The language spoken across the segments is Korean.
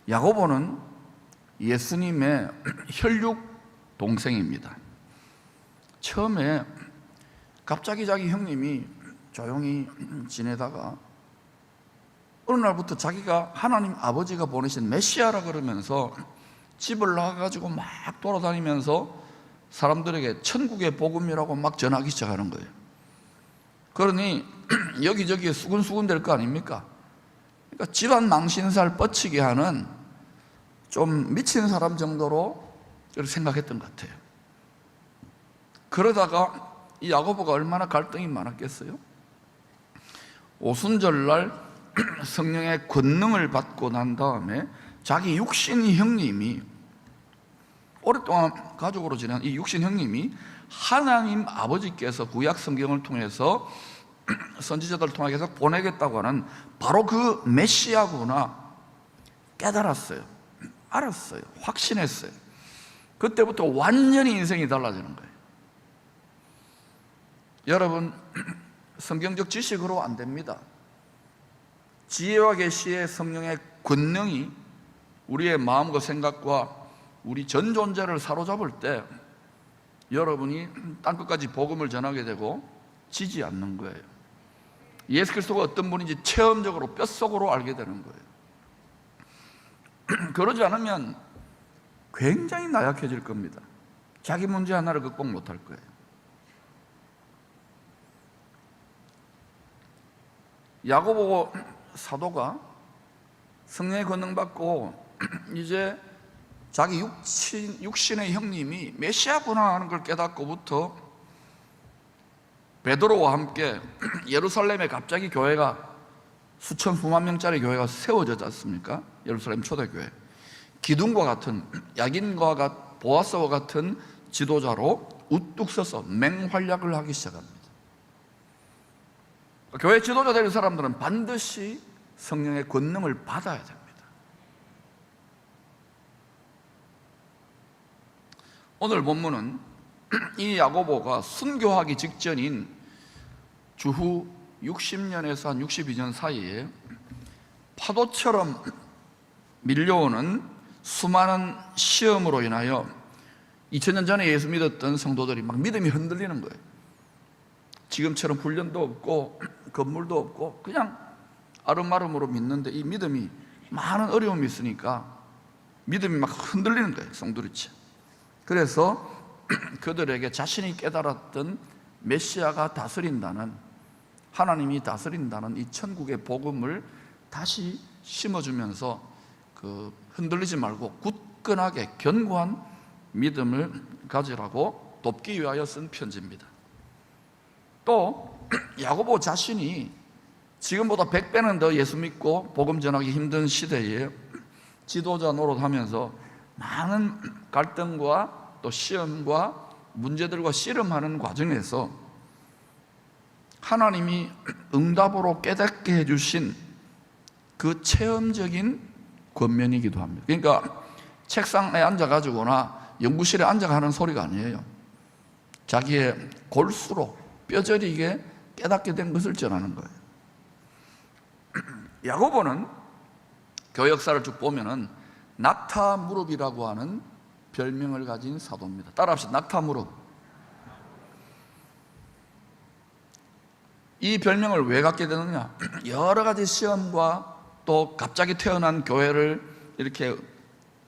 야고보는 예수님의 혈육 동생입니다. 처음에 갑자기 자기 형님이 조용히 지내다가 어느 날부터 자기가 하나님 아버지가 보내신 메시아라 그러면서 집을 나가가지고 막 돌아다니면서 사람들에게 천국의 복음이라고 막 전하기 시작하는 거예요. 그러니 여기저기에 수군수군 될 거 아닙니까? 그러니까 집안 망신살 뻗치게 하는 좀 미친 사람 정도로 그렇게 생각했던 것 같아요. 그러다가 이 야고보가 얼마나 갈등이 많았겠어요? 오순절날 성령의 권능을 받고 난 다음에 자기 육신 형님이, 오랫동안 가족으로 지낸 이 육신 형님이 하나님 아버지께서 구약 성경을 통해서 선지자들을 통해서 보내겠다고 하는 바로 그 메시아구나 깨달았어요. 알았어요. 확신했어요. 그때부터 완전히 인생이 달라지는 거예요. 여러분, 성경적 지식으로 안 됩니다. 지혜와 계시의 성령의 권능이 우리의 마음과 생각과 우리 전 존재를 사로잡을 때 여러분이 땅끝까지 복음을 전하게 되고 지지 않는 거예요. 예수 그리스도가 어떤 분인지 체험적으로 뼛속으로 알게 되는 거예요. 그러지 않으면 굉장히 나약해질 겁니다. 자기 문제 하나를 극복 못할 거예요. 야고보 사도가 성령의 권능 받고 이제 자기 육신의 형님이 메시아구나 하는 걸 깨닫고부터 베드로와 함께 예루살렘에 갑자기 교회가 수천 수만 명짜리 교회가 세워졌지 않습니까? 예루살렘 초대교회. 기둥과 같은, 야긴과 보아스와 같은 지도자로 우뚝 서서 맹활약을 하기 시작합니다. 교회 지도자 될 사람들은 반드시 성령의 권능을 받아야 됩니다. 오늘 본문은 이 야고보가 순교하기 직전인 주후 60년에서 한 62년 사이에 파도처럼 밀려오는 수많은 시험으로 인하여 2000년 전에 예수 믿었던 성도들이 막 믿음이 흔들리는 거예요. 지금처럼 훈련도 없고 건물도 없고 그냥 아름아름으로 믿는데 이 믿음이 많은 어려움이 있으니까 믿음이 막 흔들리는 거예요. 송두리째. 그래서 그들에게 자신이 깨달았던 메시아가 다스린다는, 하나님이 다스린다는 이 천국의 복음을 다시 심어주면서 그 흔들리지 말고 굳건하게 견고한 믿음을 가지라고 돕기 위하여 쓴 편지입니다. 또 야고보 자신이 지금보다 100배는 더 예수 믿고 복음 전하기 힘든 시대에 지도자 노릇하면서 많은 갈등과 또 시험과 문제들과 씨름하는 과정에서 하나님이 응답으로 깨닫게 해주신 그 체험적인 권면이기도 합니다. 그러니까 책상에 앉아가지고나 연구실에 앉아가는 소리가 아니에요. 자기의 골수로 뼈저리게 깨닫게 된 것을 전하는 거예요. 야고보는 교회 역사를 쭉 보면은 낙타 무릎이라고 하는 별명을 가진 사도입니다. 따라합시다. 낙타 무릎. 이 별명을 왜 갖게 되느냐? 여러 가지 시험과 또 갑자기 태어난 교회를 이렇게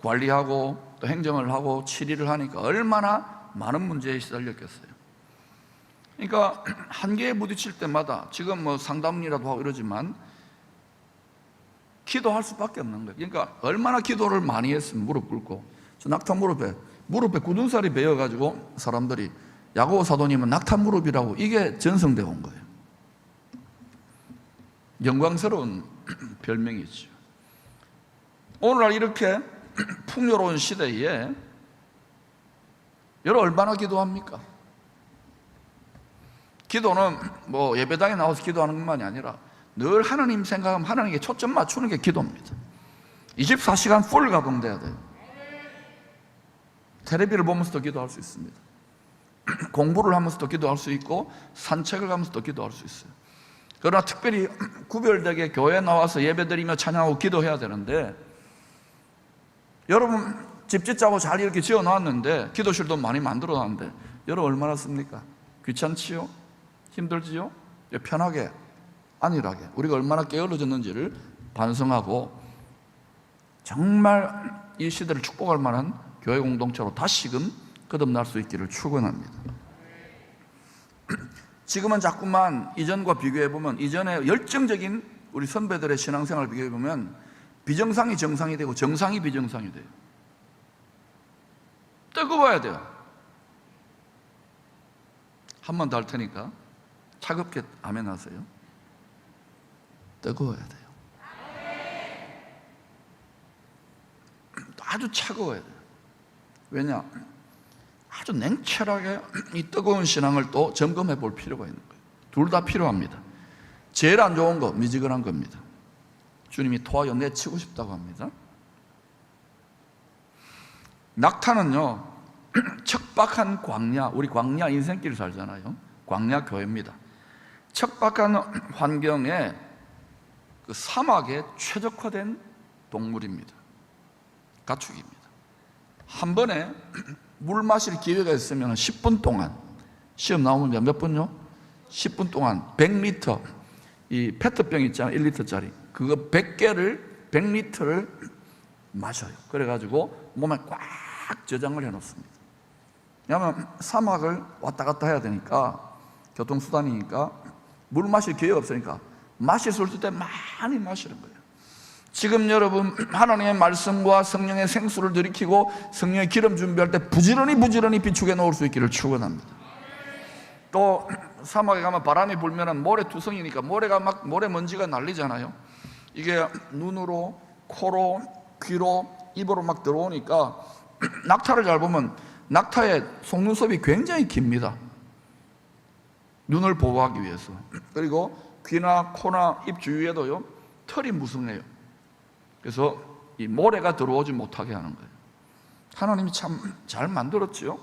관리하고 또 행정을 하고 치리를 하니까 얼마나 많은 문제에 시달렸겠어요. 그러니까 한계에 부딪힐 때마다 지금 뭐 상담이라도 하고 이러지만 기도할 수밖에 없는 거예요. 그러니까 얼마나 기도를 많이 했으면 무릎 꿇고, 저 낙타 무릎에 굳은살이 베어가지고 사람들이 야고보 사도님은 낙타 무릎이라고, 이게 전성되어 온 거예요. 영광스러운 별명이죠. 오늘날 이렇게 풍요로운 시대에 여러분 얼마나 기도합니까? 기도는 뭐 예배당에 나와서 기도하는 것만이 아니라 늘 하나님 생각하면 하나님께 초점 맞추는 게 기도입니다. 24시간 풀 가동돼야 돼요. 텔레비를 보면서도 기도할 수 있습니다. 공부를 하면서도 기도할 수 있고 산책을 가면서도 기도할 수 있어요. 그러나 특별히 구별되게 교회에 나와서 예배드리며 찬양하고 기도해야 되는데 여러분 집 짓자고 잘 이렇게 지어놨는데, 기도실도 많이 만들어놨는데 여러분 얼마나 씁니까? 귀찮지요? 힘들지요? 편하게, 안일하게 우리가 얼마나 게을러졌는지를 반성하고 정말 이 시대를 축복할 만한 교회 공동체로 다시금 거듭날 수 있기를 축원합니다. 지금은 자꾸만 이전과 비교해보면, 이전에 열정적인 우리 선배들의 신앙생활을 비교해보면 비정상이 정상이 되고 정상이 비정상이 돼요. 뜨거워야 돼요. 한 번 더 할 테니까 차갑게 아멘 하세요. 뜨거워야 돼요. 아주 차가워야 돼요. 왜냐? 아주 냉철하게 이 뜨거운 신앙을 또 점검해 볼 필요가 있는 거예요. 둘 다 필요합니다. 제일 안 좋은 거 미지근한 겁니다. 주님이 토하여 내치고 싶다고 합니다. 낙타는요, 척박한 광야, 우리 광야 인생길 살잖아요. 광야 교회입니다. 척박한 환경에 그 사막에 최적화된 동물입니다. 가축입니다. 한 번에 물 마실 기회가 있으면 10분 동안, 시험 나오면 몇 분요? 10분 동안 100리터, 이 페트병 있잖아요, 1리터짜리, 그거 100리터를 마셔요. 그래가지고 몸에 꽉 저장을 해놓습니다. 왜냐하면 사막을 왔다 갔다 해야 되니까, 교통수단이니까 물 마실 기회가 없으니까 마실 수 있을 때 많이 마시는 거예요. 지금 여러분 하나님의 말씀과 성령의 생수를 들이키고 성령의 기름 준비할 때 부지런히 비축해 놓을 수 있기를 축원합니다. 또 사막에 가면 바람이 불면 모래투성이니까 모래먼지가 날리잖아요. 이게 눈으로, 코로, 귀로, 입으로 막 들어오니까 낙타를 잘 보면 낙타의 속눈썹이 굉장히 깁니다. 눈을 보호하기 위해서. 그리고 귀나 코나 입 주위에도요, 털이 무성해요. 그래서 이 모래가 들어오지 못하게 하는 거예요. 하나님이 참 잘 만들었지요.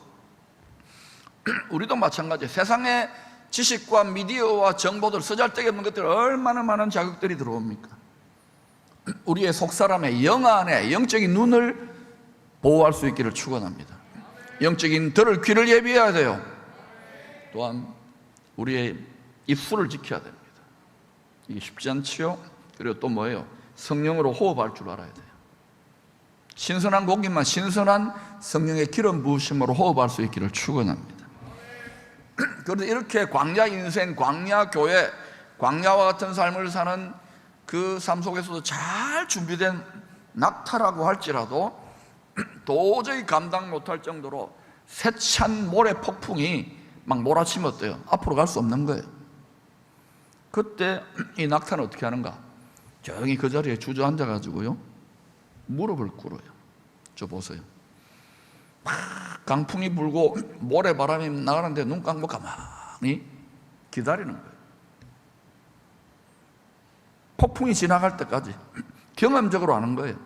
우리도 마찬가지예요. 세상의 지식과 미디어와 정보들, 쓰잘데기 없는 것들, 얼마나 많은 자극들이 들어옵니까? 우리의 속사람의 영 안에 영적인 눈을 보호할 수 있기를 축원합니다. 영적인 들을 귀를 예비해야 돼요. 또한 우리의 입술을 지켜야 됩니다. 이게 쉽지 않지요. 그리고 또 뭐예요? 성령으로 호흡할 줄 알아야 돼요. 신선한 고기만 신선한 성령의 기름 부으심으로 호흡할 수 있기를 축원합니다. 그래서 이렇게 광야 인생, 광야 교회, 광야와 같은 삶을 사는 그 삶 속에서도 잘 준비된 낙타라고 할지라도 도저히 감당 못할 정도로 세찬 모래 폭풍이 막 몰아치면 어때요? 앞으로 갈 수 없는 거예요. 그때 이 낙타는 어떻게 하는가? 조용히 그 자리에 주저앉아가지고요, 무릎을 꿇어요. 저 보세요. 막 강풍이 불고 모래바람이 나가는데 눈 감고 가만히 기다리는 거예요. 폭풍이 지나갈 때까지 경험적으로 아는 거예요.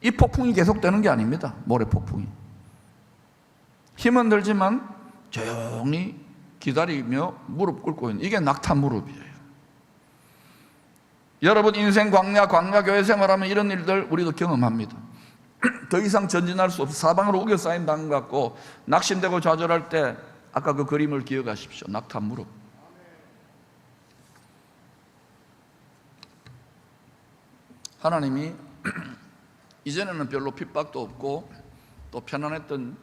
이 폭풍이 계속되는 게 아닙니다. 모래 폭풍이. 힘은 들지만 조용히 기다리며 무릎 꿇고 있는, 이게 낙타 무릎이에요. 여러분 인생 광야 교회 생활하면 이런 일들 우리도 경험합니다. 더 이상 전진할 수 없어 사방으로 우겨 쌓인 당 같고 낙심되고 좌절할 때 아까 그 그림을 기억하십시오. 낙타 무릎. 하나님이 이전에는 별로 핍박도 없고 또 편안했던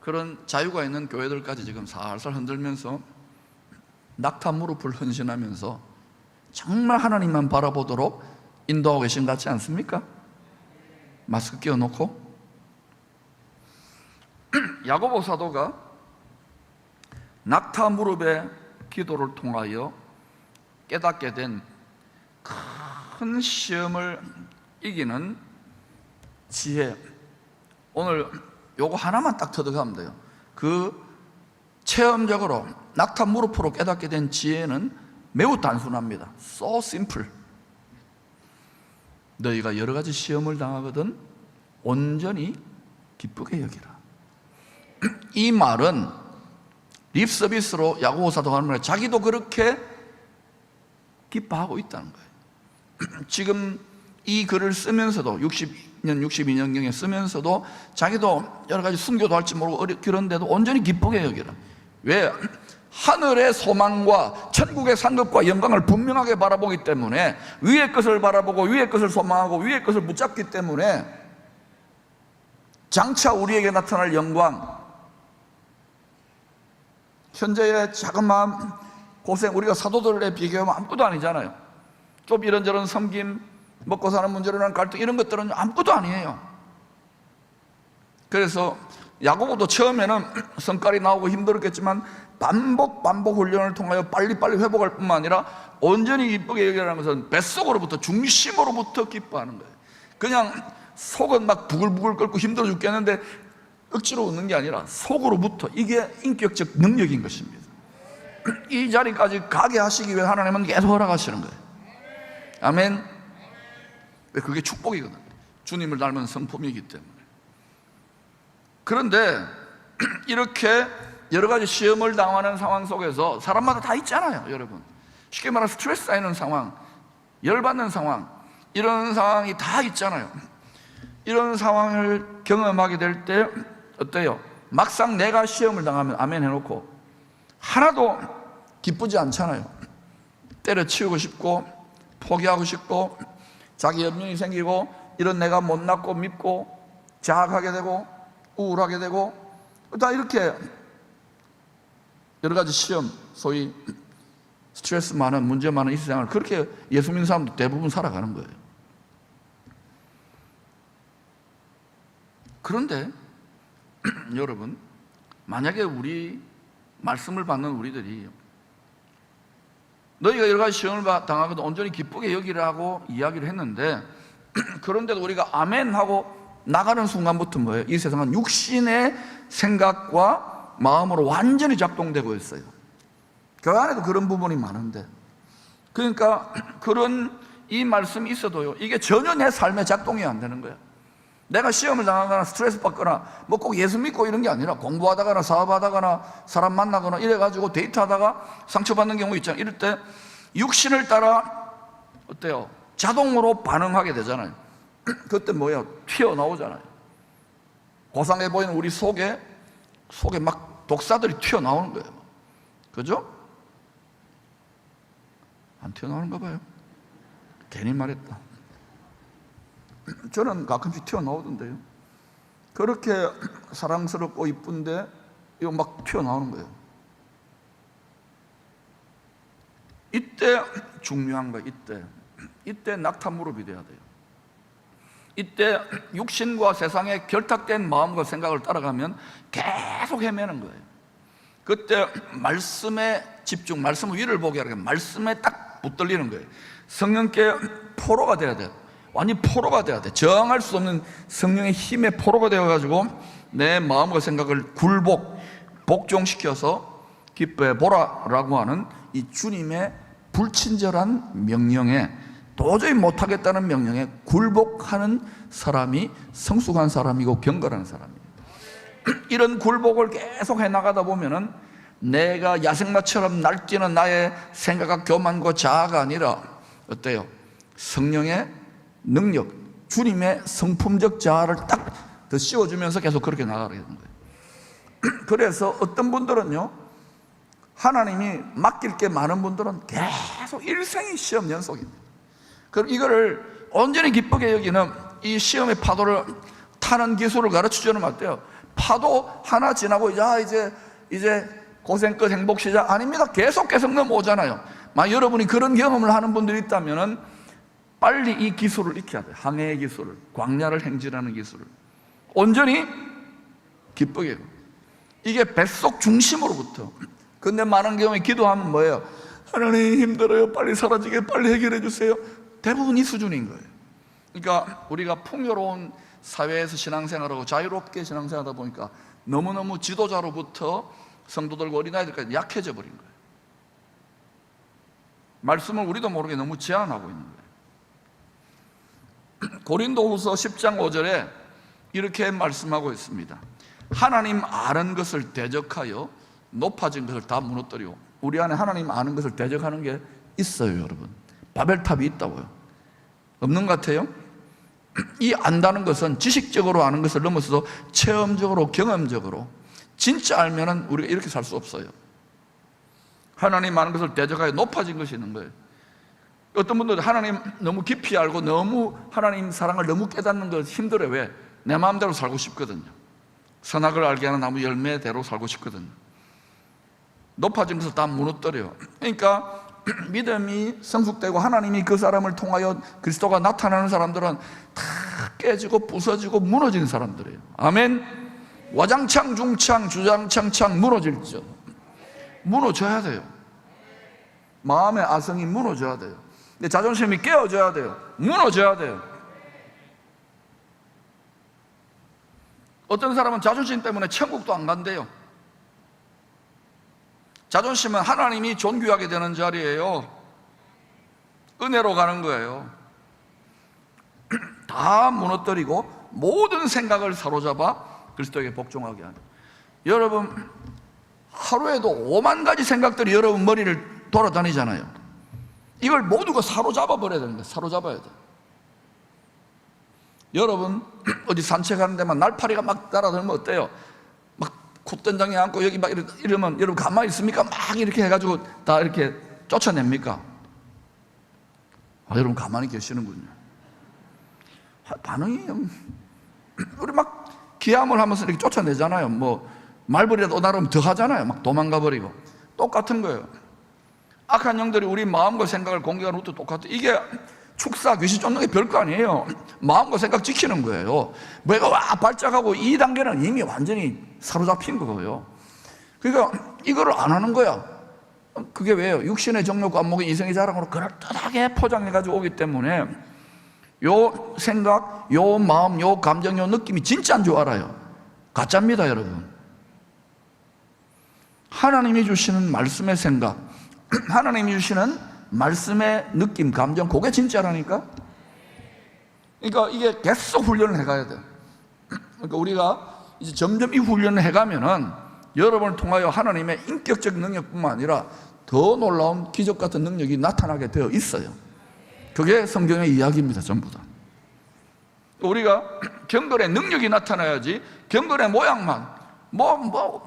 그런 자유가 있는 교회들까지 지금 살살 흔들면서 낙타 무릎을 헌신하면서 정말 하나님만 바라보도록 인도하고 계신 것 같지 않습니까? 마스크 끼워놓고. 야고보 사도가 낙타 무릎의 기도를 통하여 깨닫게 된 큰 시험을 이기는 지혜, 오늘 요거 하나만 딱 터득하면 돼요. 그 체험적으로 낙타 무릎으로 깨닫게 된 지혜는 매우 단순합니다. So simple. 너희가 여러 가지 시험을 당하거든 온전히 기쁘게 여기라. 이 말은 립 서비스로 야고보 사도가 하는 말이에요. 자기도 그렇게 기뻐하고 있다는 거예요. 지금 이 글을 쓰면서도 62년경에 쓰면서도 자기도 여러 가지 순교도 할지 모르고 그런데도 온전히 기쁘게 여기라. 왜? 하늘의 소망과 천국의 상급과 영광을 분명하게 바라보기 때문에, 위의 것을 바라보고 위의 것을 소망하고 위의 것을 붙잡기 때문에 장차 우리에게 나타날 영광, 현재의 작은 마음 고생, 우리가 사도들에 비교하면 아무것도 아니잖아요. 좀 이런저런 섬김, 먹고 사는 문제로 인한 갈등, 이런 것들은 아무것도 아니에요. 그래서 야고보도 처음에는 성깔이 나오고 힘들었겠지만 반복 훈련을 통하여 빨리빨리 회복할 뿐만 아니라 온전히 기쁘게 여기라는 것은 뱃속으로부터, 중심으로부터 기뻐하는 거예요. 그냥 속은 막 부글부글 끓고 힘들어 죽겠는데 억지로 웃는 게 아니라 속으로부터, 이게 인격적 능력인 것입니다. 이 자리까지 가게 하시기 위해 하나님은 계속 허락하시는 거예요. 아멘. 그게 축복이거든요. 주님을 닮은 성품이기 때문에. 그런데 이렇게 여러 가지 시험을 당하는 상황 속에서 사람마다 다 있잖아요, 여러분. 쉽게 말해서 스트레스 쌓이는 상황, 열받는 상황, 이런 상황이 다 있잖아요. 이런 상황을 경험하게 될 때 어때요? 막상 내가 시험을 당하면 아멘 해놓고 하나도 기쁘지 않잖아요. 때려치우고 싶고 포기하고 싶고 자기 연민이 생기고, 이런 내가 못났고 밉고 자학하게 되고 우울하게 되고, 다 이렇게 여러 가지 시험, 소위 스트레스 많은, 문제 많은 이 세상을 그렇게 예수 믿는 사람도 대부분 살아가는 거예요. 그런데 여러분, 만약에 우리 말씀을 받는 우리들이 너희가 여러 가지 시험을 당하고도 온전히 기쁘게 여기라고 이야기를 했는데, 그런데도 우리가 아멘 하고 나가는 순간부터 뭐예요? 이 세상은 육신의 생각과 마음으로 완전히 작동되고 있어요. 교회 안에도 그런 부분이 많은데, 그러니까 그런 이 말씀이 있어도요, 이게 전혀 내 삶에 작동이 안 되는 거예요. 내가 시험을 당하거나 스트레스 받거나 뭐 꼭 예수 믿고 이런 게 아니라 공부하다거나 사업하다거나 사람 만나거나 이래가지고 데이트하다가 상처받는 경우 있잖아요. 이럴 때 육신을 따라 어때요? 자동으로 반응하게 되잖아요. 그때 뭐예요? 튀어나오잖아요. 고상해 보이는 우리 속에 막 독사들이 튀어나오는 거예요. 그죠? 안 튀어나오는가 봐요. 괜히 말했다. 저는 가끔씩 튀어나오던데요. 그렇게 사랑스럽고 이쁜데 이거 막 튀어나오는 거예요. 이때 중요한 거예요. 이때 낙타 무릎이 돼야 돼요. 이때 육신과 세상의 결탁된 마음과 생각을 따라가면 계속 헤매는 거예요. 그때 말씀에 집중, 말씀 위를 보게 하는 거예요. 말씀에 딱 붙들리는 거예요. 성령께 포로가 돼야 돼요. 완전히 포로가 돼야 돼. 저항할 수 없는 성령의 힘에 포로가 되어가지고 내 마음과 생각을 복종시켜서 기뻐해 보라라고 하는 이 주님의 불친절한 명령에, 도저히 못하겠다는 명령에 굴복하는 사람이 성숙한 사람이고 경건한 사람이에요. 이런 굴복을 계속 해나가다 보면은 내가 야생마처럼 날뛰는 나의 생각과 교만과 자아가 아니라 어때요? 성령의 능력, 주님의 성품적 자아를 딱 더 씌워주면서 계속 그렇게 나가게 되는 거예요. 그래서 어떤 분들은요, 하나님이 맡길 게 많은 분들은 계속 일생이 시험 연속입니다. 그럼 이거를 온전히 기쁘게 여기는 이 시험의 파도를 타는 기술을 가르쳐주면 어때요? 파도 하나 지나고 이제 고생 끝 행복 시작 아닙니다. 계속 넘어오잖아요. 만약 여러분이 그런 경험을 하는 분들이 있다면 빨리 이 기술을 익혀야 돼요. 항해의 기술을, 광야를 행진하는 기술을 온전히 기쁘게. 이게 뱃속 중심으로부터. 근데 많은 경우에 기도하면 뭐예요? 하나님 힘들어요, 빨리 사라지게, 빨리 해결해 주세요. 대부분 이 수준인 거예요. 그러니까 우리가 풍요로운 사회에서 신앙생활하고 자유롭게 신앙생활하다 보니까 너무너무 지도자로부터 성도들과 어린아이들까지 약해져 버린 거예요. 말씀을 우리도 모르게 너무 제한하고 있는 거예요. 고린도후서 10장 5절에 이렇게 말씀하고 있습니다. 하나님 아는 것을 대적하여 높아진 것을 다 무너뜨리고. 우리 안에 하나님 아는 것을 대적하는 게 있어요, 여러분. 바벨탑이 있다고요. 없는 것 같아요? 이 안다는 것은 지식적으로 아는 것을 넘어서서 체험적으로, 경험적으로 진짜 알면은 우리가 이렇게 살 수 없어요. 하나님 아는 것을 대적하여 높아진 것이 있는 거예요. 어떤 분들은 하나님 너무 깊이 알고 너무 하나님 사랑을 너무 깨닫는 것 힘들어요. 왜? 내 마음대로 살고 싶거든요. 선악을 알게 하는 나무 열매대로 살고 싶거든요. 높아진 것을 다 무너뜨려요. 그러니까 믿음이 성숙되고 하나님이 그 사람을 통하여 그리스도가 나타나는 사람들은 다 깨지고 부서지고 무너지는 사람들이에요. 아멘. 와장창 중창 주장창 창 무너질죠. 무너져야 돼요. 마음의 아성이 무너져야 돼요. 근데 자존심이 깨어져야 돼요. 무너져야 돼요. 어떤 사람은 자존심 때문에 천국도 안 간대요. 자존심은 하나님이 존귀하게 되는 자리예요. 은혜로 가는 거예요. 다 무너뜨리고 모든 생각을 사로잡아 그리스도에게 복종하게 하는. 여러분 하루에도 5만 가지 생각들이 여러분 머리를 돌아다니잖아요. 이걸 모두가 사로잡아 버려야 되는 거예요. 사로잡아야 돼요. 여러분 어디 산책하는 데만 날파리가 막 따라들면 어때요? 막 콧된장에 앉고 여기 막 이러면 여러분 가만히 있습니까? 막 이렇게 해가지고 다 이렇게 쫓아냅니까? 여러분 가만히 계시는군요. 반응이 우리 막 기함을 하면서 이렇게 쫓아내잖아요. 뭐 말벌이라도 나름 더 하잖아요. 막 도망가 버리고. 똑같은 거예요. 악한 영들이 우리 마음과 생각을 공격하는 것도 똑같아요. 이게 축사, 귀신 쫓는 게 별거 아니에요. 마음과 생각 지키는 거예요. 뭐가 와 발작하고 이 단계는 이미 완전히 사로잡힌 거고요. 그러니까 이거를 안 하는 거야. 그게 왜요? 육신의 정욕과 안목의 이성의 자랑으로 그럴듯하게 포장해가지고 오기 때문에 요 생각, 요 마음, 요 감정, 요 느낌이 진짜인 줄 알아요. 가짜입니다, 여러분. 하나님이 주시는 말씀의 생각, 하나님이 주시는 말씀의 느낌, 감정, 그게 진짜라니까. 그러니까 이게 계속 훈련을 해가야 돼요. 그러니까 우리가 이제 점점 이 훈련을 해가면은 여러분을 통하여 하나님의 인격적 능력뿐만 아니라 더 놀라운 기적 같은 능력이 나타나게 되어 있어요. 그게 성경의 이야기입니다, 전부 다. 우리가 경건의 능력이 나타나야지 경건의 모양만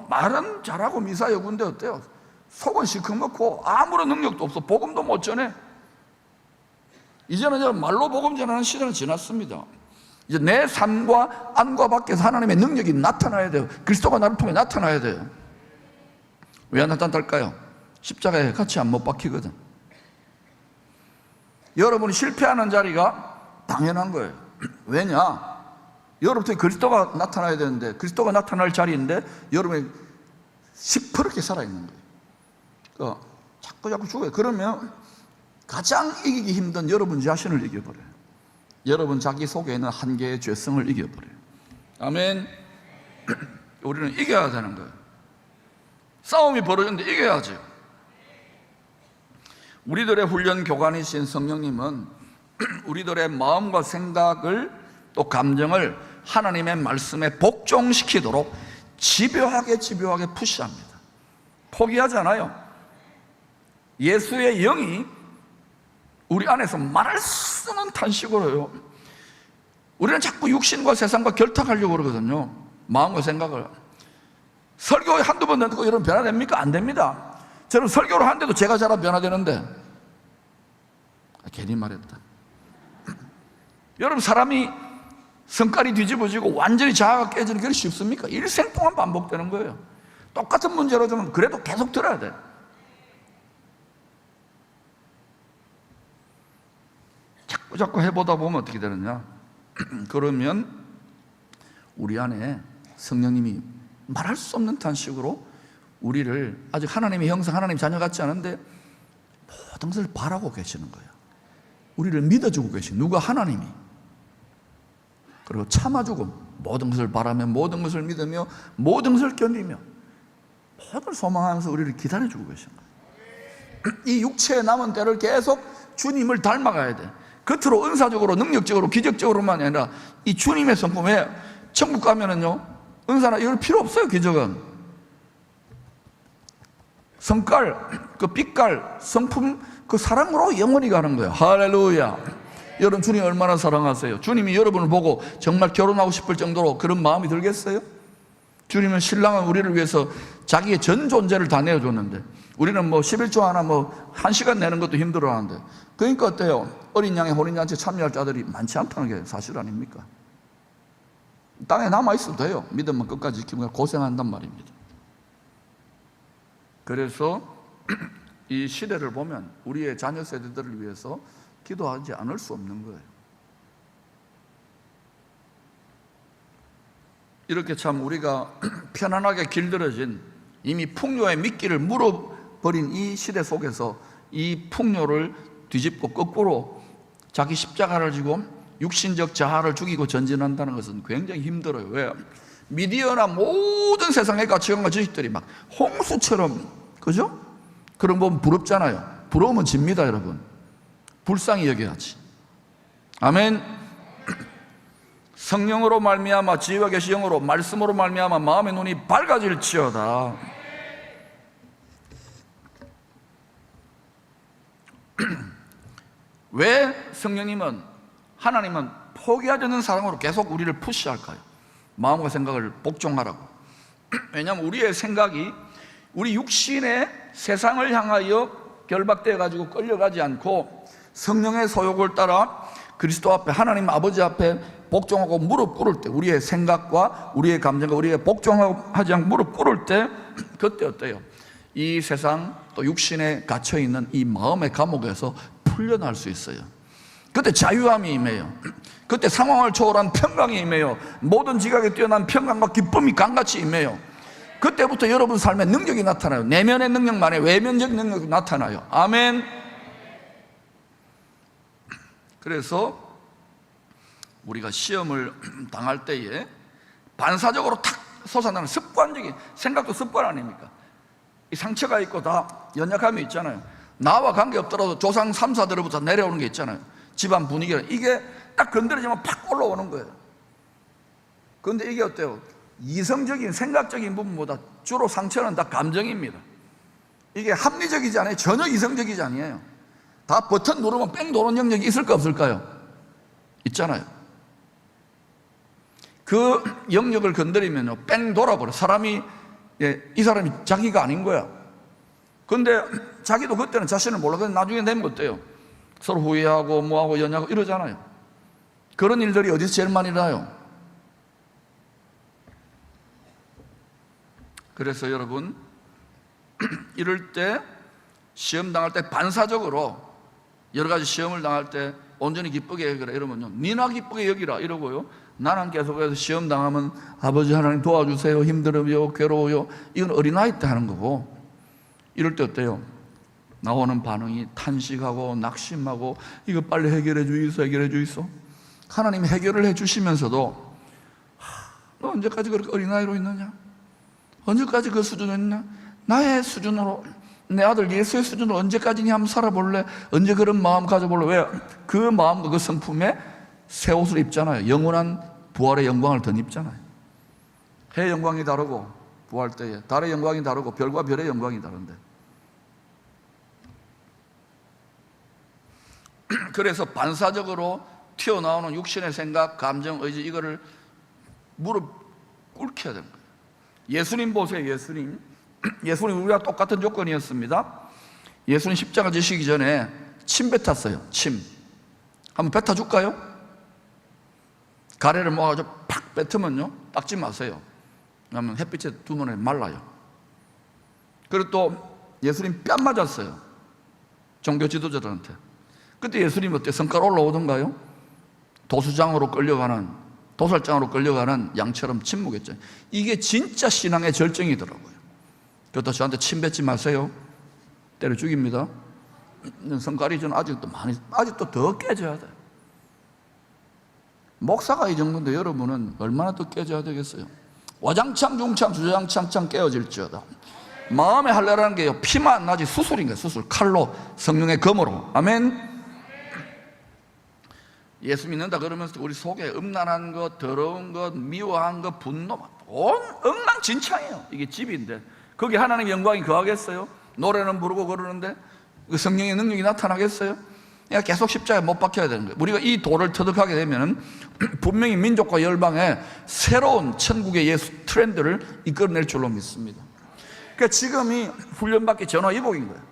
말은 잘하고 미사여구인데 어때요? 속은 시커멓고 아무런 능력도 없어. 복음도 못 전해. 이제는 말로 복음 전하는 시대는 지났습니다. 이제 내 삶과 안과 밖에서 하나님의 능력이 나타나야 돼요. 그리스도가 나를 통해 나타나야 돼요. 왜 안 나타날까요? 십자가에 같이 안 못 박히거든. 여러분이 실패하는 자리가 당연한 거예요. 왜냐? 여러분한테 그리스도가 나타나야 되는데, 그리스도가 나타날 자리인데 여러분이 시퍼렇게 살아있는 거예요. 자꾸 죽어요. 그러면 가장 이기기 힘든 여러분 자신을 이겨버려요. 여러분 자기 속에 있는 한계의 죄성을 이겨버려요. 아멘. 우리는 이겨야 되는 거예요. 싸움이 벌어졌는데 이겨야죠. 우리들의 훈련 교관이신 성령님은 우리들의 마음과 생각을 또 감정을 하나님의 말씀에 복종시키도록 집요하게 푸시합니다. 포기하지 않아요. 예수의 영이 우리 안에서 말할 수 없는 탄식으로요. 우리는 자꾸 육신과 세상과 결탁하려고 그러거든요. 마음과 생각을. 설교에 한두 번 듣고 여러분 변화됩니까? 안 됩니다. 저는 설교를 하는데도 제가 잘 변화되는데. 괜히 말했다. 여러분 사람이 성깔이 뒤집어지고 완전히 자아가 깨지는 게 쉽습니까? 일생 동안 반복되는 거예요. 똑같은 문제로 좀 그래도 계속 들어야 돼. 자꾸 해보다 보면 어떻게 되느냐? 그러면 우리 안에 성령님이 말할 수 없는 탄식으로 우리를 아직 하나님의 형상, 하나님 자녀 같지 않은데 모든 것을 바라고 계시는 거예요. 우리를 믿어주고 계신 누가? 하나님이. 그리고 참아주고 모든 것을 바라며 모든 것을 믿으며 모든 것을 견디며 모든 소망하면서 우리를 기다려주고 계신 거예요. 이 육체의 남은 때를 계속 주님을 닮아가야 돼. 겉으로 은사적으로 능력적으로 기적적으로만 아니라 이 주님의 성품에 천국 가면은요 은사나 이럴 필요 없어요. 기적은 성깔, 그 빛깔, 성품, 그 사랑으로 영원히 가는 거예요. 할렐루야. 여러분 주님 얼마나 사랑하세요? 주님이 여러분을 보고 정말 결혼하고 싶을 정도로 그런 마음이 들겠어요? 주님은 신랑은 우리를 위해서 자기의 전 존재를 다 내어줬는데, 우리는 뭐 11조 하나 뭐 1시간 내는 것도 힘들어 하는데, 그러니까 어때요? 어린 양의 혼인잔치에 참여할 자들이 많지 않다는 게 사실 아닙니까? 땅에 남아있어도 돼요. 믿음만 끝까지 지키면 고생한단 말입니다. 그래서 이 시대를 보면 우리의 자녀 세대들을 위해서 기도하지 않을 수 없는 거예요. 이렇게 참 우리가 편안하게 길들여진, 이미 풍요의 미끼를 물어버린 이 시대 속에서 이 풍요를 뒤집고 거꾸로 자기 십자가를 지고 육신적 자아를 죽이고 전진한다는 것은 굉장히 힘들어요. 왜? 미디어나 모든 세상의 가치관과 지식들이 막 홍수처럼, 그죠? 그런 거 보면 부럽잖아요. 부러우면 집니다, 여러분. 불쌍히 여겨야지. 아멘. 성령으로 말미암아, 지혜와 계시 영으로, 말씀으로 말미암아 마음의 눈이 밝아질지어다. 왜 하나님은 포기하지 않는 사랑으로 계속 우리를 푸시할까요? 마음과 생각을 복종하라고. 왜냐하면 우리의 생각이 우리 육신의 세상을 향하여 결박되어 가지고 끌려가지 않고 성령의 소욕을 따라 그리스도 앞에, 하나님 아버지 앞에 복종하고 무릎 꿇을 때, 우리의 생각과 우리의 감정과 우리의 복종하지 않고 무릎 꿇을 때, 그때 어때요? 이 세상 또 육신에 갇혀있는 이 마음의 감옥에서 풀려날 수 있어요. 그때 자유함이 임해요. 그때 상황을 초월한 평강이 임해요. 모든 지각에 뛰어난 평강과 기쁨이 강같이 임해요. 그때부터 여러분 삶에 능력이 나타나요. 내면의 능력만에 외면적 능력이 나타나요. 아멘. 그래서 우리가 시험을 당할 때에 반사적으로 탁 솟아나는 습관적인 생각도 습관 아닙니까? 이 상처가 있고 다 연약함이 있잖아요. 나와 관계없더라도 조상 3사들로부터 내려오는 게 있잖아요. 집안 분위기가, 이게 딱 건드려지면 팍 올라오는 거예요. 그런데 이게 어때요? 이성적인 생각적인 부분보다 주로 상처는 다 감정입니다. 이게 합리적이지 않아요. 전혀 이성적이지 아니에요. 다 버튼 누르면 뺑 도는 영역이 있을까 없을까요? 있잖아요. 그 영역을 건드리면요, 뺑 돌아버려. 이 사람이 자기가 아닌 거야. 근데 자기도 그때는 자신을 몰라서 나중에 되면 어때요? 서로 후회하고 뭐하고 연약하고 이러잖아요. 그런 일들이 어디서 제일 많이 나요? 그래서 여러분, 이럴 때 시험 당할 때 반사적으로 여러 가지 시험을 당할 때 온전히 기쁘게 여기라 이러면요, 니나 기쁘게 여기라 이러고요, 나는 계속해서 시험 당하면 아버지 하나님 도와주세요, 힘들어요, 괴로워요, 이건 어린아이 때 하는 거고, 이럴 때 어때요? 나오는 반응이 탄식하고 낙심하고, 이거 빨리 해결해 주이소, 해결해 주이소. 하나님이 해결을 해 주시면서도 너 언제까지 그렇게 어린아이로 있느냐? 언제까지 그 수준에 있냐? 나의 수준으로, 내 아들 예수의 수준으로 언제까지니 한번 살아볼래? 언제 그런 마음 가져볼래? 왜? 그 마음과 그 성품에 새 옷을 입잖아요. 영원한 부활의 영광을 덧입잖아요. 해의 영광이 다르고 부활 때에 달의 영광이 다르고 별과 별의 영광이 다른데, 그래서 반사적으로 튀어나오는 육신의 생각, 감정, 의지, 이거를 무릎 꿇게 해야 됩니다. 예수님 보세요. 예수님 우리와 똑같은 조건이었습니다. 예수님 십자가 지시기 전에 침 뱉었어요. 침 한번 뱉어줄까요? 가래를 모아가지고 팍 뱉으면요, 닦지 마세요. 그러면 햇빛에 두면 말라요. 그리고 또 예수님 뺨 맞았어요, 종교 지도자들한테. 그때 예수님 어때? 성깔 올라오던가요? 도살장으로 끌려가는 양처럼 침묵했죠. 이게 진짜 신앙의 절정이더라고요. 그것도 저한테 침 뱉지 마세요, 때려 죽입니다. 성깔이 저는 아직도 더 깨져야 돼요. 목사가 이 정도인데 여러분은 얼마나 더 깨져야 되겠어요? 와장창 중창 주장창창 깨어질지어다. 마음의 할례라는 게요, 피만 나지 수술인 거예요. 수술. 칼로, 성령의 검으로. 아멘. 예수 믿는다 그러면서 우리 속에 음란한 것, 더러운 것, 미워한 것, 분노, 온 엉망진창이에요. 이게 집인데 거기 하나님의 영광이 거하겠어요? 노래는 부르고 그러는데 그 성령의 능력이 나타나겠어요? 그러니까 계속 십자가에 못 박혀야 되는 거예요. 우리가 이 도를 터득하게 되면 분명히 민족과 열방에 새로운 천국의 예수 트렌드를 이끌어낼 줄로 믿습니다. 그러니까 지금이 훈련받기 전화위복인 거예요.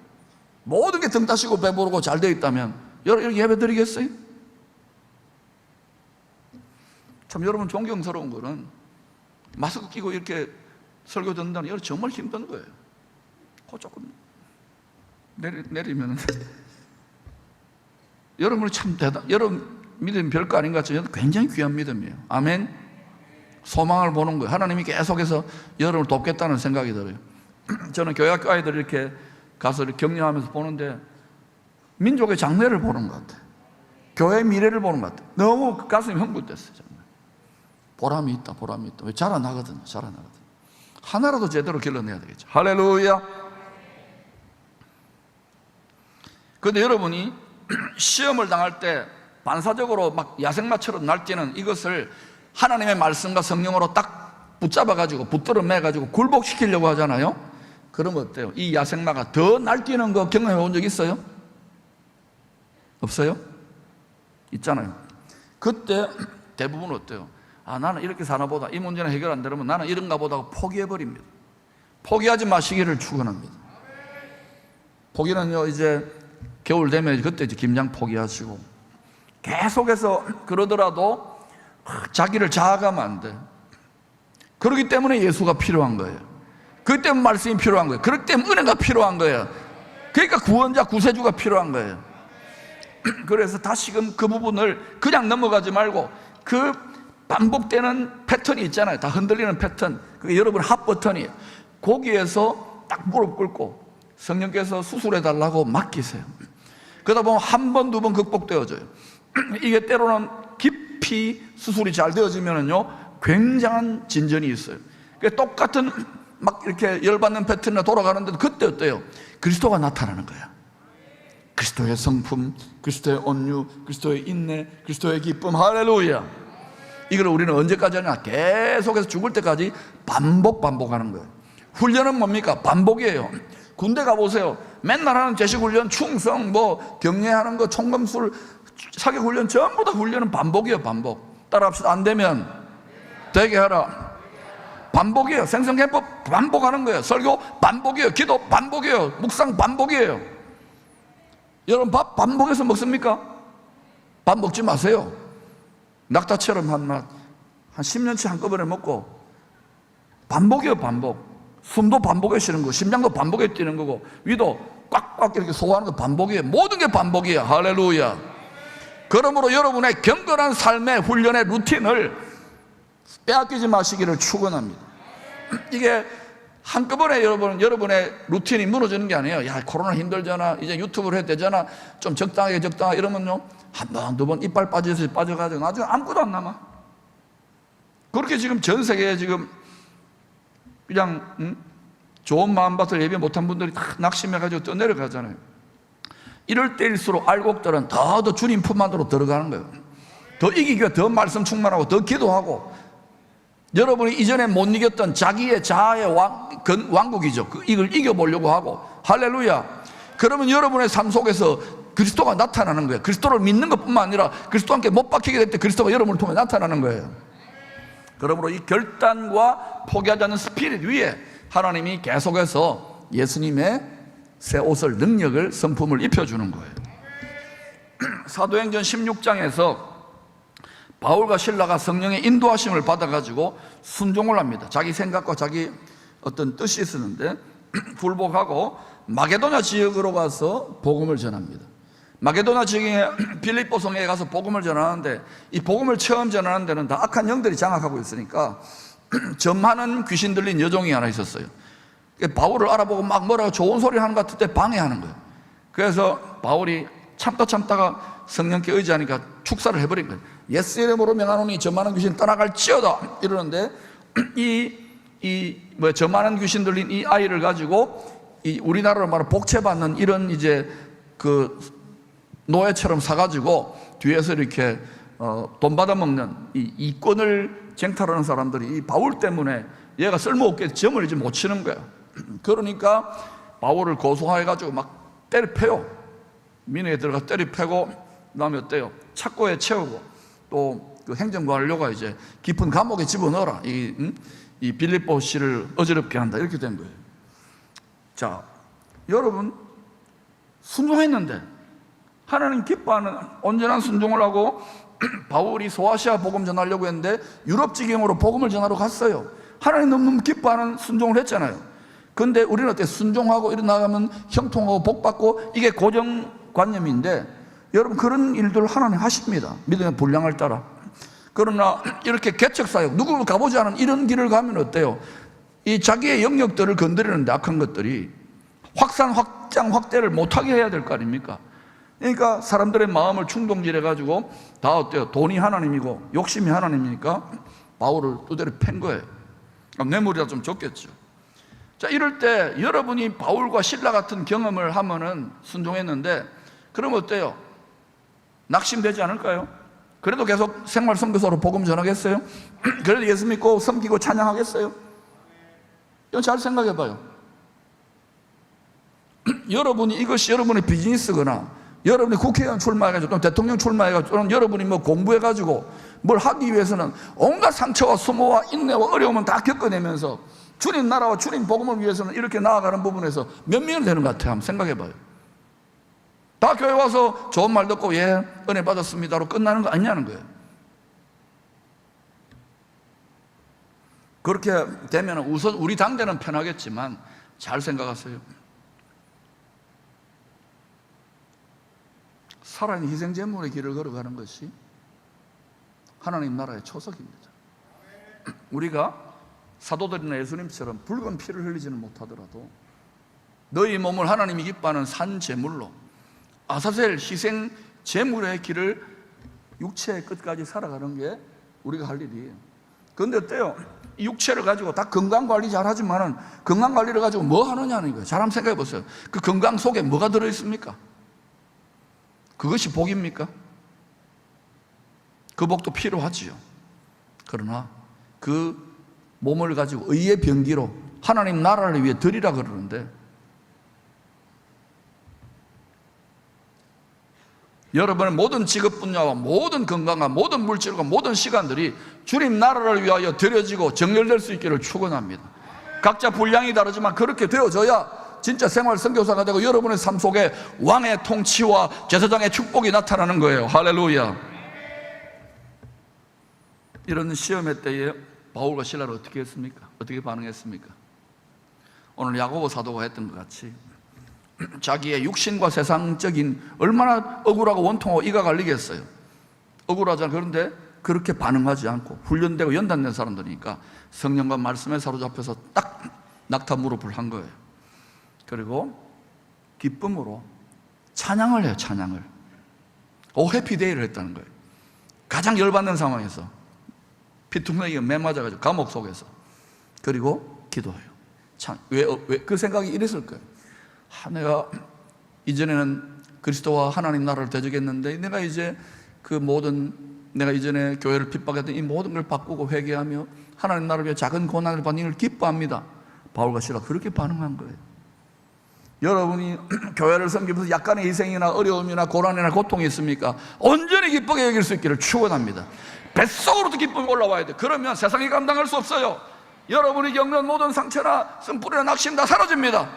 모든 게 등 따시고 배부르고 잘 되어 있다면 여러분 예배 드리겠어요? 참 여러분 존경스러운 거는 마스크 끼고 이렇게 설교 듣는다는 여러분 정말 힘든 거예요. 그 조금 내리면 여러분은 참 여러분 믿음 별거 아닌 것 같지만 굉장히 귀한 믿음이에요. 아멘. 소망을 보는 거예요. 하나님이 계속해서 여러분을 돕겠다는 생각이 들어요. 저는 교회학교 아이들 이렇게 가서 이렇게 격려하면서 보는데 민족의 장래를 보는 것 같아요. 교회의 미래를 보는 것 같아요. 너무 가슴이 흥분됐어요. 정말. 보람이 있다, 보람이 있다. 왜 자라나거든요, 자라나거든요. 하나라도 제대로 길러내야 되겠죠. 할렐루야. 그런데 여러분이 시험을 당할 때 반사적으로 막 야생마처럼 날뛰는 이것을 하나님의 말씀과 성령으로 딱 붙잡아가지고 붙들어 매가지고 굴복시키려고 하잖아요. 그러면 어때요? 이 야생마가 더 날뛰는 거 경험해 본 적 있어요? 없어요? 있잖아요. 그때 대부분 어때요? 아, 나는 이렇게 사나 보다, 이 문제는 해결 안 되면 나는 이런가 보다 하고 포기해버립니다. 포기하지 마시기를 축원합니다. 포기는요, 이제 겨울 되면 그때 이제 김장 포기하시고 계속해서 그러더라도 자기를 자아가면 안 돼. 그렇기 때문에 예수가 필요한 거예요. 그렇기 때문에 말씀이 필요한 거예요. 그렇기 때문에 은혜가 필요한 거예요. 그러니까 구원자, 구세주가 필요한 거예요. 그래서 다시금 그 부분을 그냥 넘어가지 말고 그 반복되는 패턴이 있잖아요. 다 흔들리는 패턴. 그게 여러분 핫 버튼이에요. 거기에서 딱 무릎 꿇고 성령께서 수술해 달라고 맡기세요. 그러다 보면 한 번, 두 번 극복되어져요. 이게 때로는 깊이 수술이 잘 되어지면은요, 굉장한 진전이 있어요. 똑같은 막 이렇게 열받는 패턴으로 돌아가는데도 그때 어때요? 그리스도가 나타나는 거야. 그리스도의 성품, 그리스도의 온유, 그리스도의 인내, 그리스도의 기쁨. 할렐루야. 이걸 우리는 언제까지 하냐? 계속해서 죽을 때까지 반복하는 거예요. 훈련은 뭡니까? 반복이에요. 군대 가보세요. 맨날 하는 제식훈련, 충성, 경례하는 거, 총검술, 사격훈련, 전부 다 훈련은 반복이에요. 반복. 따라합시다. 안 되면 되게 하라. 반복이에요. 생성개법 반복하는 거예요. 설교 반복이에요. 기도 반복이에요. 묵상 반복이에요. 여러분 밥 반복해서 먹습니까? 밥 먹지 마세요. 낙타처럼 한 10년치 한꺼번에 먹고 반복이에요. 반복. 숨도 반복해 쉬는 거고 심장도 반복해 뛰는 거고 위도 꽉꽉 이렇게 소화하는 거 반복이에요. 모든 게 반복이에요. 할렐루야. 그러므로 여러분의 경건한 삶의 훈련의 루틴을 빼앗기지 마시기를 축원합니다. 이게 한꺼번에 여러분의 루틴이 무너지는 게 아니에요. 야, 코로나 힘들잖아. 이제 유튜브를 해야 되잖아. 좀 적당하게 이러면요, 한 번, 두 번 이빨 빠져가지고 나중에 아무것도 안 남아. 그렇게 지금 전 세계에 지금 그냥 좋은 마음밭을 예배 못한 분들이 다 낙심해가지고 떠내려가잖아요. 이럴 때일수록 알곡들은 더 주님 품 안으로 들어가는 거예요. 더 이기기 위해 더 말씀 충만하고 더 기도하고 여러분이 이전에 못 이겼던 자기의 자아의 왕국이죠. 이걸 이겨보려고 하고 할렐루야. 그러면 여러분의 삶 속에서 그리스도가 나타나는 거예요. 그리스도를 믿는 것뿐만 아니라 그리스도와 함께 못 박히게 될 때 그리스도가 여러분을 통해 나타나는 거예요. 그러므로 이 결단과 포기하지 않는 스피릿 위에 하나님이 계속해서 예수님의 새 옷을, 능력을, 성품을 입혀주는 거예요. 사도행전 16장에서 바울과 실라가 성령의 인도하심을 받아가지고 순종을 합니다. 자기 생각과 자기 어떤 뜻이 있었는데 굴복하고 마게도냐 지역으로 가서 복음을 전합니다. 마게도냐 지역의 빌립보 성에 가서 복음을 전하는데 이 복음을 처음 전하는 데는 다 악한 영들이 장악하고 있으니까 점하는 귀신 들린 여종이 하나 있었어요. 바울을 알아보고 막 뭐라고 좋은 소리 하는 것 같을 때 방해하는 거예요. 그래서 바울이 참다가 성령께 의지하니까 축사를 해버린 거예요. 예수 이름으로 명하노니 점하는 귀신 떠나갈지어다 이러는데 점하는 귀신 들린 이 아이를 가지고 이 우리나라로 말하면 복채받는 이런 이제 그 노예처럼 사가지고 뒤에서 이렇게 돈 받아먹는 이 이권을 쟁탈하는 사람들이 이 바울 때문에 얘가 쓸모없게 점을 이제 못 치는 거야. 그러니까 바울을 고소해가지고 막 때려 패요. 민회에 들어가 때리 패고, 그다음에 어때요? 착고에 채우고, 또 그 행정관료가 이제 깊은 감옥에 집어넣어라. 이 빌립보 씨를 어지럽게 한다. 이렇게 된 거예요. 자, 여러분, 순종했는데 하나님 기뻐하는 온전한 순종을 하고 바울이 소아시아 복음 전하려고 했는데 유럽 지경으로 복음을 전하러 갔어요. 하나님 너무 기뻐하는 순종을 했잖아요. 근데 우리는 어때? 순종하고 일어나가면 형통하고 복받고, 이게 고정관념인데, 여러분, 그런 일들을 하나님 하십니다. 믿음의 분량을 따라. 그러나 이렇게 개척사역, 누구를 가보지 않은 이런 길을 가면 어때요? 이 자기의 영역들을 건드리는데 악한 것들이 확산, 확장, 확대를 못하게 해야 될 거 아닙니까? 그러니까 사람들의 마음을 충동질해가지고 다 어때요? 돈이 하나님이고 욕심이 하나님이니까 바울을 두드려 팬 거예요. 뇌물이라 좀 적겠죠. 자, 이럴 때 여러분이 바울과 실라 같은 경험을 하면은 순종했는데, 그럼 어때요? 낙심되지 않을까요? 그래도 계속 생활 선교사로 복음 전하겠어요? 그래도 예수 믿고 섬기고 찬양하겠어요? 이건 잘 생각해 봐요. 여러분이 이것이 여러분의 비즈니스거나, 여러분이 국회의원 출마해가지고 또 대통령 출마해가지고, 또는 여러분이 뭐 공부해가지고 뭘 하기 위해서는 온갖 상처와 수모와 인내와 어려움을 다 겪어내면서 주님 나라와 주님 복음을 위해서는 이렇게 나아가는 부분에서 몇 명이 되는 것 같아요? 한번 생각해 봐요. 다 교회 와서 좋은 말 듣고 예, 은혜 받았습니다로 끝나는 거 아니냐는 거예요. 그렇게 되면 우선 우리 당대는 편하겠지만 잘 생각하세요. 살아있는 희생제물의 길을 걸어가는 것이 하나님 나라의 초석입니다. 우리가 사도들이나 예수님처럼 붉은 피를 흘리지는 못하더라도 너희 몸을 하나님이 기뻐하는 산 제물로, 아사셀 희생 제물의 길을 육체의 끝까지 살아가는 게 우리가 할 일이에요. 그런데 어때요? 이 육체를 가지고 다 건강관리 잘 하지만은 건강관리를 가지고 뭐 하느냐는 거예요. 잘 한번 생각해 보세요. 그 건강 속에 뭐가 들어있습니까? 그것이 복입니까? 그 복도 필요하지요. 그러나 그 몸을 가지고 의의 병기로 하나님 나라를 위해 드리라 그러는데, 여러분의 모든 직업 분야와 모든 건강과 모든 물질과 모든 시간들이 주님 나라를 위하여 드려지고 정렬될 수 있기를 축원합니다. 각자 분량이 다르지만 그렇게 되어져야 진짜 생활 선교사가 되고 여러분의 삶 속에 왕의 통치와 제사장의 축복이 나타나는 거예요. 할렐루야. 이런 시험의 때에 바울과 실라를 어떻게 했습니까? 어떻게 반응했습니까? 오늘 야고보 사도가 했던 것 같이 자기의 육신과 세상적인 얼마나 억울하고 원통하고 이가 갈리겠어요. 억울하잖아요. 그런데 그렇게 반응하지 않고 훈련되고 연단된 사람들이니까 성령과 말씀에 사로잡혀서 딱 낙타 무릎을 한 거예요. 그리고 기쁨으로 찬양을 해요. 찬양을. 오 해피데이를 했다는 거예요. 가장 열받는 상황에서 피투성이가 매 맞아가지고 감옥 속에서. 그리고 기도해요. 참, 왜 그 생각이 이랬을 거예요. 내가 이전에는 그리스도와 하나님 나라를 대적했는데 내가 이제 그 모든, 내가 이전에 교회를 핍박했던 이 모든 걸 바꾸고 회개하며 하나님 나라를 위해 작은 고난을 받는 걸 기뻐합니다. 바울과 실라 그렇게 반응한 거예요. 여러분이 교회를 섬기면서 약간의 희생이나 어려움이나 고난이나 고통이 있습니까? 온전히 기쁘게 여길 수 있기를 축원합니다. 뱃속으로도 기쁨이 올라와야 돼. 그러면 세상이 감당할 수 없어요. 여러분이 겪는 모든 상처나 쓴뿌리나 낙심 다 사라집니다.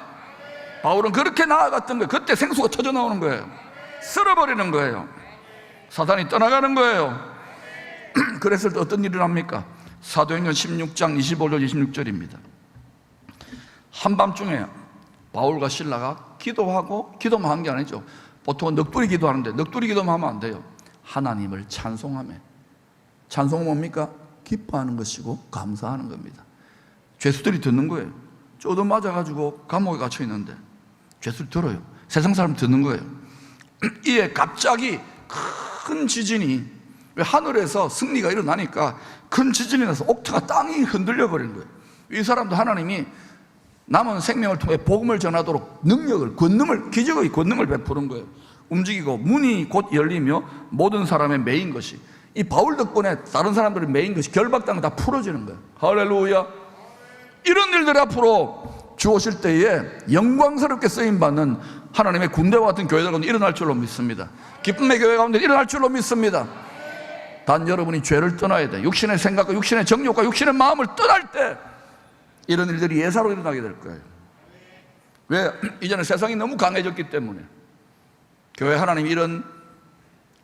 바울은 그렇게 나아갔던 거예요. 그때 생수가 터져 나오는 거예요. 쓸어버리는 거예요. 사단이 떠나가는 거예요. 그랬을 때 어떤 일을 합니까? 사도행전 16장 25절 26절입니다. 한밤중에 바울과 실라가 기도하고, 기도만 한 게 아니죠. 보통은 넋두리 기도하는데 넋두리 기도만 하면 안 돼요. 하나님을 찬송하며. 찬송은 뭡니까? 기뻐하는 것이고 감사하는 겁니다. 죄수들이 듣는 거예요. 쪼도 맞아가지고 감옥에 갇혀 있는데 죄수들이 들어요. 세상 사람 듣는 거예요. 이에 갑자기 큰 지진이, 왜 하늘에서 승리가 일어나니까 큰 지진이 나서 옥토가 땅이 흔들려 버리는 거예요. 이 사람도 하나님이 남은 생명을 통해 복음을 전하도록 능력을, 권능을, 기적의 권능을 베푸는 거예요. 움직이고 문이 곧 열리며 모든 사람의 메인 것이, 이 바울 덕분에 다른 사람들의 메인 것이 결박당은 다 풀어지는 거예요. 할렐루야. 이런 일들이 앞으로 주 오실 때에 영광스럽게 쓰임받는 하나님의 군대와 같은 교회들 가운데 일어날 줄로 믿습니다. 기쁨의 교회 가운데 일어날 줄로 믿습니다. 단 여러분이 죄를 떠나야 돼. 육신의 생각과 육신의 정욕과 육신의 마음을 떠날 때 이런 일들이 예사로 일어나게 될 거예요. 왜? 이제는 세상이 너무 강해졌기 때문에. 교회 하나님 이런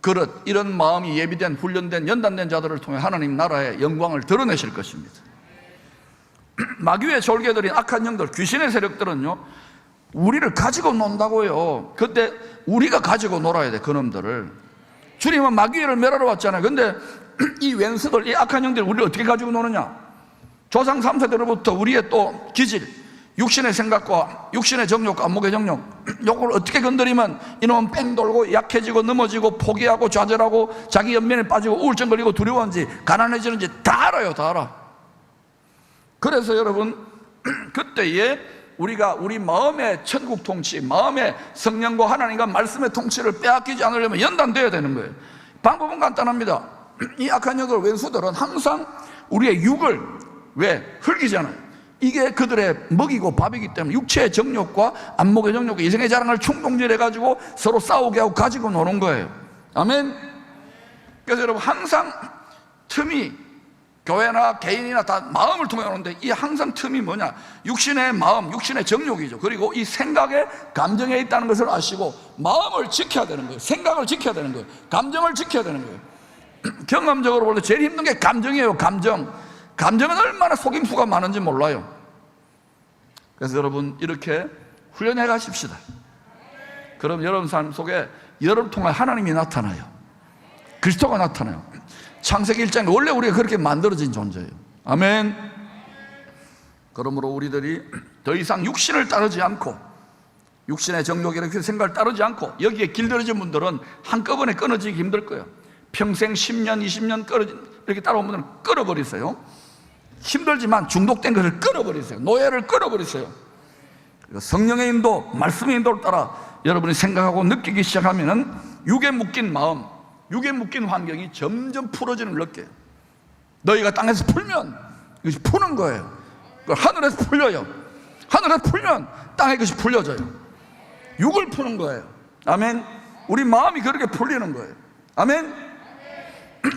그릇, 이런 마음이 예비된 훈련된 연단된 자들을 통해 하나님 나라의 영광을 드러내실 것입니다. 마귀의 졸개들인 악한 영들, 귀신의 세력들은요, 우리를 가지고 논다고요. 그때 우리가 가지고 놀아야 돼. 그놈들을. 주님은 마귀를 멸하러 왔잖아요. 근데 이 왼수들, 이 악한 영들이 우리를 어떻게 가지고 노느냐? 조상 3세대로부터 우리의 또 기질, 육신의 생각과 육신의 정욕과 안목의 정욕, 요걸 어떻게 건드리면 이놈은 뺑 돌고 약해지고 넘어지고 포기하고 좌절하고 자기 연민에 빠지고 우울증 걸리고 두려워하는지 가난해지는지 다 알아요. 다 알아. 그래서 여러분, 그때에 우리가 우리 마음의 천국 통치, 마음의 성령과 하나님과 말씀의 통치를 빼앗기지 않으려면 연단되어야 되는 거예요. 방법은 간단합니다. 이 악한 영들, 왼수들은 항상 우리의 육을 왜? 흘기잖아요. 이게 그들의 먹이고 밥이기 때문에 육체의 정욕과 안목의 정욕과 이생의 자랑을 충동질해가지고 서로 싸우게 하고 가지고 노는 거예요. 아멘. 그래서 여러분, 항상 틈이, 교회나 개인이나 다 마음을 통해 오는데 이 항상 틈이 뭐냐? 육신의 마음, 육신의 정욕이죠. 그리고 이 생각에 감정에 있다는 것을 아시고 마음을 지켜야 되는 거예요. 생각을 지켜야 되는 거예요. 감정을 지켜야 되는 거예요. 경험적으로 볼 때 제일 힘든 게 감정이에요. 감정은 얼마나 속임수가 많은지 몰라요. 그래서 여러분, 이렇게 훈련해 가십시다. 그럼 여러분 삶 속에 여러분 통해 하나님이 나타나요. 그리스도가 나타나요. 창세기 1장에 원래 우리가 그렇게 만들어진 존재예요. 아멘. 그러므로 우리들이 더 이상 육신을 따르지 않고 육신의 정욕이나 이렇게 생각을 따르지 않고 여기에 길들여진 분들은 한꺼번에 끊어지기 힘들 거예요. 평생 10년, 20년 이렇게 따라온 분들은 끊어버리세요. 힘들지만 중독된 것을 끊어버리세요. 노예를 끊어버리세요. 성령의 인도, 말씀의 인도를 따라 여러분이 생각하고 느끼기 시작하면은 육에 묶인 마음, 육에 묶인 환경이 점점 풀어지는 걸 느껴요. 너희가 땅에서 풀면 이것이 푸는 거예요. 하늘에서 풀려요. 하늘에서 풀면 땅에 이것이 풀려져요. 육을 푸는 거예요. 아멘. 우리 마음이 그렇게 풀리는 거예요. 아멘.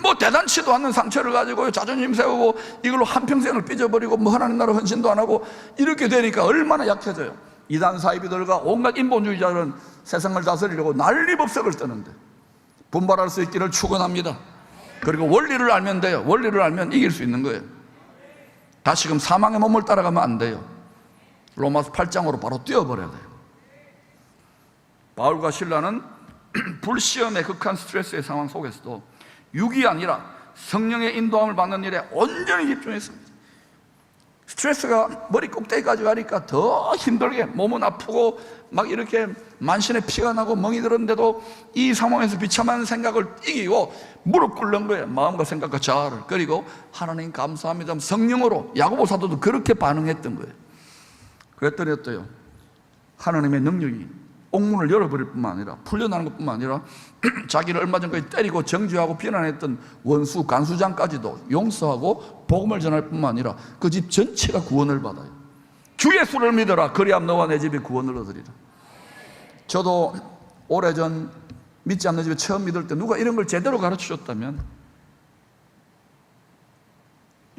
뭐 대단치도 않는 상처를 가지고 자존심 세우고 이걸로 한평생을 삐져버리고 뭐 하나님 나라 헌신도 안 하고 이렇게 되니까 얼마나 약해져요. 이단 사이비들과 온갖 인본주의자들은 세상을 다스리려고 난리법석을 뜨는데 분발할 수 있기를 축원합니다. 그리고 원리를 알면 돼요. 원리를 알면 이길 수 있는 거예요. 다시금 사망의 몸을 따라가면 안 돼요. 로마서 8장으로 바로 뛰어버려야 돼요. 바울과 실라는 불시험의 극한 스트레스의 상황 속에서도 육이 아니라 성령의 인도함을 받는 일에 온전히 집중했습니다. 스트레스가 머리 꼭대기까지 가니까 더 힘들게 몸은 아프고 막 이렇게 만신의 피가 나고 멍이 들었는데도 이 상황에서 비참한 생각을 이기고 무릎 꿇는 거예요. 마음과 생각과 자아를. 그리고 하나님 감사합니다. 성령으로 야고보 사도도 그렇게 반응했던 거예요. 그랬더니 어때요? 하나님의 능력이 옥문을 열어버릴 뿐만 아니라 풀려나는 것뿐만 아니라 자기를 얼마 전까지 때리고 정죄하고 비난했던 원수 간수장까지도 용서하고 복음을 전할 뿐만 아니라 그 집 전체가 구원을 받아요. 주 예수를 믿어라. 그리하면 너와 내 집이 구원을 얻으리라. 저도 오래전 믿지 않는 집에 처음 믿을 때 누가 이런 걸 제대로 가르쳐줬다면,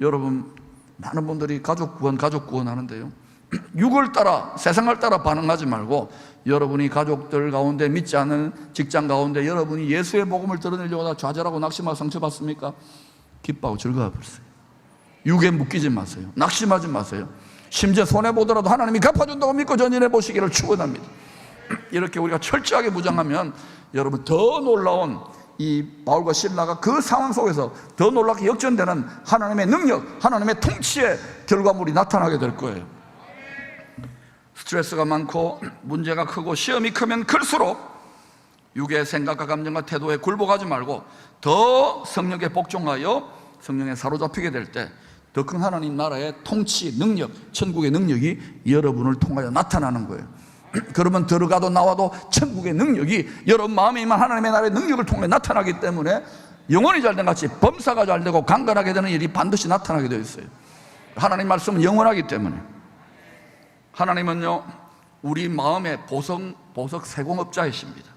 여러분 많은 분들이 가족 구원 하는데요, 육을 따라 세상을 따라 반응하지 말고 여러분이 가족들 가운데 믿지 않는 직장 가운데 여러분이 예수의 복음을 드러내려고 하다 좌절하고 낙심하고 상처받습니까? 기뻐하고 즐거워버리세요. 육에 묶이지 마세요. 낙심하지 마세요. 심지어 손해보더라도 하나님이 갚아준다고 믿고 전진해 보시기를 축원합니다. 이렇게 우리가 철저하게 무장하면 여러분 더 놀라운 이 바울과 실라가 그 상황 속에서 더 놀랍게 역전되는 하나님의 능력, 하나님의 통치의 결과물이 나타나게 될 거예요. 스트레스가 많고 문제가 크고 시험이 크면 클수록 육의 생각과 감정과 태도에 굴복하지 말고 더 성령에 복종하여 성령에 사로잡히게 될 때 더 큰 하나님 나라의 통치, 능력, 천국의 능력이 여러분을 통하여 나타나는 거예요. 그러면 들어가도 나와도 천국의 능력이 여러분 마음에 임한 하나님의 나라의 능력을 통해 나타나기 때문에 영혼이 잘된 같이 범사가 잘되고 강건하게 되는 일이 반드시 나타나게 되어 있어요. 하나님 말씀은 영원하기 때문에. 하나님은요 우리 마음의 보석 세공업자이십니다.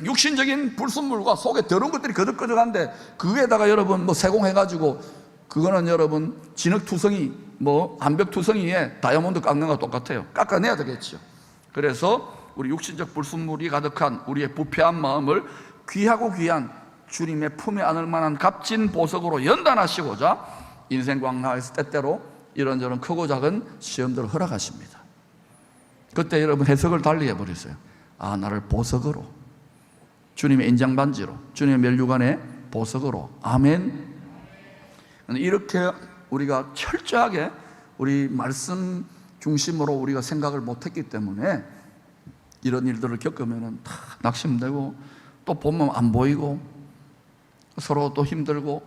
육신적인 불순물과 속에 더러운 것들이 거덕거덕한데 그 위에다가 여러분 뭐 세공해가지고 그거는 여러분 진흙투성이 암벽투성이에 다이아몬드 깎는 거와 똑같아요. 깎아내야 되겠죠. 그래서 우리 육신적 불순물이 가득한 우리의 부패한 마음을 귀하고 귀한 주님의 품에 안을 만한 값진 보석으로 연단하시고자 인생 광야에서 때때로 이런저런 크고 작은 시험들을 허락하십니다. 그때 여러분 해석을 달리 해버렸어요. 아, 나를 보석으로, 주님의 인장반지로, 주님의 면류관의 보석으로. 아멘. 이렇게 우리가 철저하게 우리 말씀 중심으로 우리가 생각을 못했기 때문에 이런 일들을 겪으면 다 낙심되고 또 보면 안 보이고 서로 또 힘들고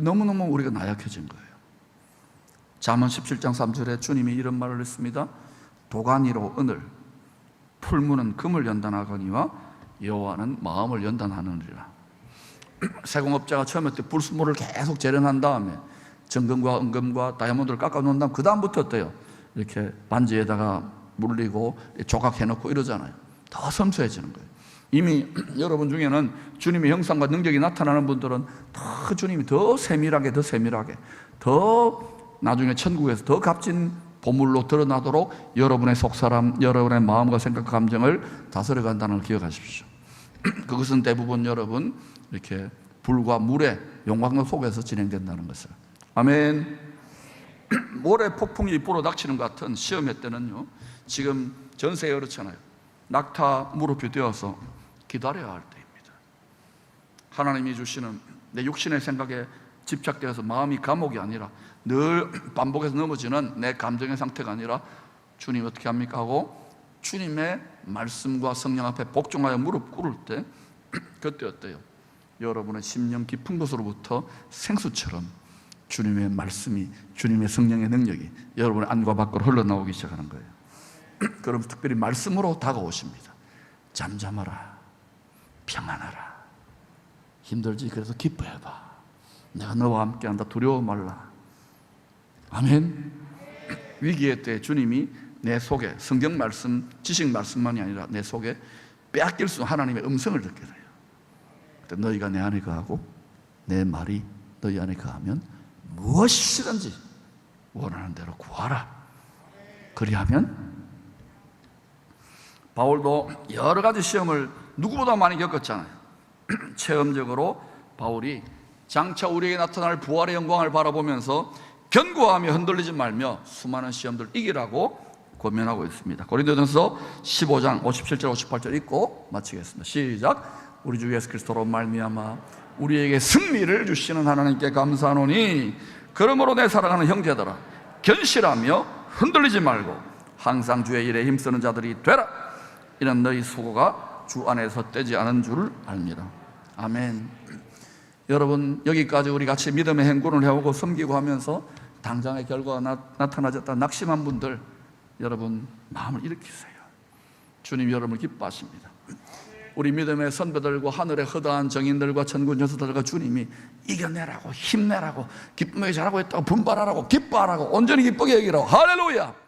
너무너무 우리가 나약해진 거예요. 잠언 17장 3절에 주님이 이런 말을 했습니다. 도가니로 은을, 풀무는 금을 연단하거니와 여호와는 마음을 연단하느니라. 세공업자가 처음에 불순물을 계속 재련한 다음에 정금과 은금과 다이아몬드를 깎아 놓은 다음 그 다음부터 어때요? 이렇게 반지에다가 물리고 조각해놓고 이러잖아요. 더 섬세해지는 거예요. 이미 여러분 중에는 주님의 형상과 능력이 나타나는 분들은 더 주님이 더 세밀하게 더 나중에 천국에서 더 값진 보물로 드러나도록 여러분의 속사람, 여러분의 마음과 생각, 감정을 다스려간다는 걸 기억하십시오. 그것은 대부분 여러분 이렇게 불과 물의 용광로 속에서 진행된다는 것을. 아멘. 모래 폭풍이 불어닥치는 것 같은 시험의 때는요, 지금 전 세계가 그렇잖아요. 낙타 무릎이 되어서 기다려야 할 때입니다. 하나님이 주시는 내 육신의 생각에 집착되어서 마음이 감옥이 아니라 늘 반복해서 넘어지는 내 감정의 상태가 아니라 주님 어떻게 합니까 하고 주님의 말씀과 성령 앞에 복종하여 무릎 꿇을 때 그때 어때요? 여러분의 심령 깊은 곳으로부터 생수처럼 주님의 말씀이, 주님의 성령의 능력이 여러분의 안과 밖으로 흘러나오기 시작하는 거예요. 그럼 특별히 말씀으로 다가오십니다. 잠잠하라, 평안하라, 힘들지? 그래서 기뻐해봐. 내가 너와 함께한다. 두려워 말라. 아멘. 위기의 때 주님이 내 속에 성경 말씀, 지식 말씀만이 아니라 내 속에 빼앗길 수 없는 하나님의 음성을 듣게 돼요. 그때 너희가 내 안에 거하고 내 말이 너희 안에 거하면 무엇이든지 원하는 대로 구하라. 그리하면 바울도 여러 가지 시험을 누구보다 많이 겪었잖아요. 체험적으로 바울이 장차 우리에게 나타날 부활의 영광을 바라보면서 견고하며 흔들리지 말며 수많은 시험들을 이기라고 권면하고 있습니다. 고린도전서 15장 57절 58절 읽고 마치겠습니다. 시작. 우리 주 예수 그리스도로 말미암아 우리에게 승리를 주시는 하나님께 감사하노니 그러므로 내 사랑하는 형제들아 견실하며 흔들리지 말고 항상 주의 일에 힘쓰는 자들이 되라. 이는 너희 수고가 주 안에서 떼지 않은 줄 압니다. 아멘. 여러분, 여기까지 우리 같이 믿음의 행군을 해오고 섬기고 하면서 당장의 결과가 나타나졌다 낙심한 분들, 여러분 마음을 일으키세요. 주님 여러분을 기뻐하십니다. 우리 믿음의 선배들과 하늘의 허다한 정인들과 천군 여수들과 주님이 이겨내라고, 힘내라고, 기쁨하게 잘하고 있다고, 분발하라고, 기뻐하라고, 온전히 기쁘게 여기라고. 할렐루야.